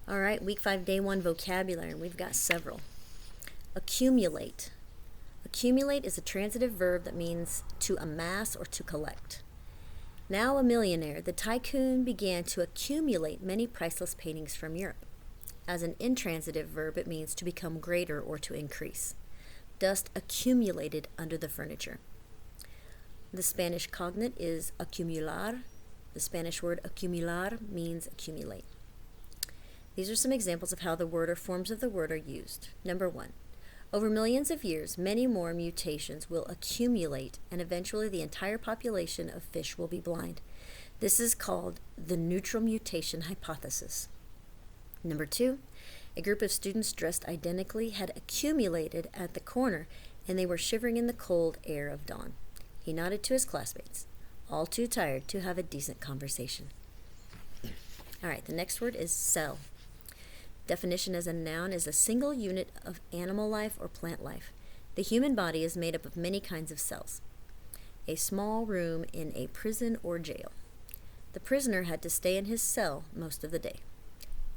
All right, week 5, day 1 vocabulary, and we've got several. Accumulate. Accumulate is a transitive verb that means to amass or to collect. Now a millionaire, the tycoon began to accumulate many priceless paintings from Europe. As an intransitive verb, it means to become greater or to increase. Dust accumulated under the furniture. The Spanish cognate is acumular. The Spanish word acumular means accumulate. These are some examples of how the word or forms of the word are used. Number 1. Over millions of years, many more mutations will accumulate, and eventually the entire population of fish will be blind. This is called the neutral mutation hypothesis. Number 2. A group of students dressed identically had accumulated at the corner, and they were shivering in the cold air of dawn. He nodded to his classmates, all too tired to have a decent conversation. All right, the next word is cell. Definition as a noun is a single unit of animal life or plant life. The human body is made up of many kinds of cells. A small room in a prison or jail. The prisoner had to stay in his cell most of the day.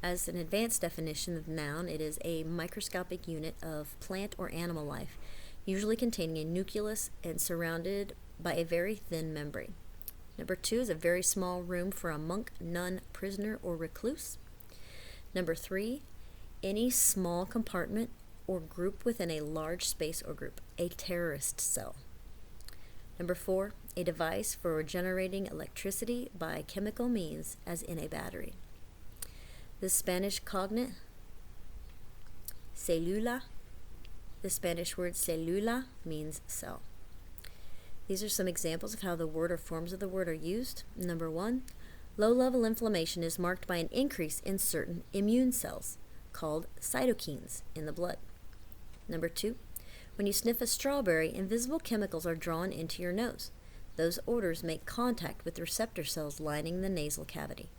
As an advanced definition of noun, it is a microscopic unit of plant or animal life, usually containing a nucleus and surrounded by a very thin membrane. Number 2 is a very small room for a monk, nun, prisoner, or recluse. Number 3, any small compartment or group within a large space or group, a terrorist cell. Number 4, a device for generating electricity by chemical means, as in a battery. The Spanish cognate, célula. The Spanish word célula means cell. These are some examples of how the word or forms of the word are used. Number 1, low-level inflammation is marked by an increase in certain immune cells, called cytokines, in the blood. Number 2, when you sniff a strawberry, invisible chemicals are drawn into your nose. Those odors make contact with receptor cells lining the nasal cavity,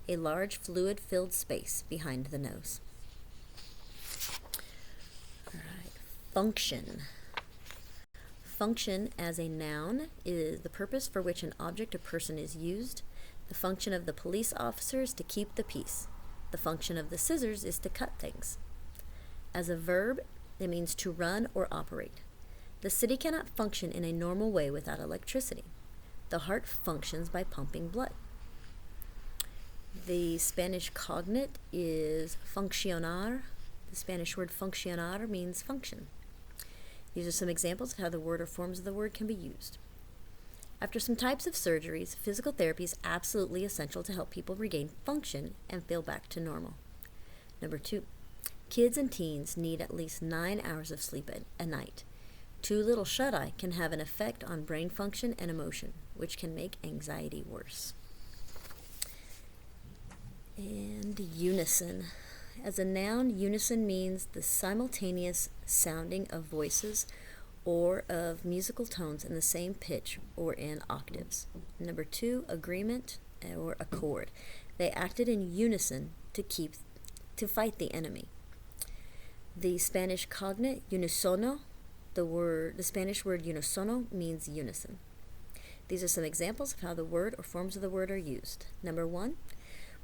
a large fluid-filled space behind the nose. All right, function. Function as a noun is the purpose for which an object or person is used. The function of the police officer is to keep the peace. The function of the scissors is to cut things. As a verb, it means to run or operate. The city cannot function in a normal way without electricity. The heart functions by pumping blood. The Spanish cognate is funcionar. The Spanish word funcionar means function. These are some examples of how the word or forms of the word can be used. After some types of surgeries, physical therapy is absolutely essential to help people regain function and feel back to normal. Number 2, kids and teens need at least 9 hours of sleep a night. Too little shut-eye can have an effect on brain function and emotion, which can make anxiety worse. And unison. As a noun, unison means the simultaneous sounding of voices or of musical tones in the same pitch or in octaves. Number 2, agreement or accord. They acted in unison to fight the enemy. The Spanish cognate unisono, the Spanish word unisono means unison. These are some examples of how the word or forms of the word are used. Number 1,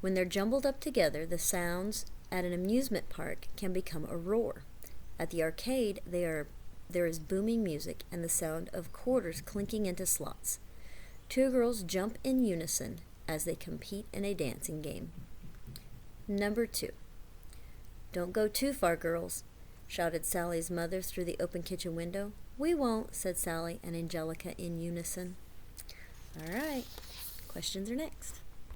when they're jumbled up together, the sounds at an amusement park can become a roar. At the arcade, there is booming music and the sound of quarters clinking into slots. 2 girls jump in unison as they compete in a dancing game. Number 2, don't go too far, girls, shouted Sally's mother through the open kitchen window. We won't, said Sally and Angelica in unison. All right, questions are next.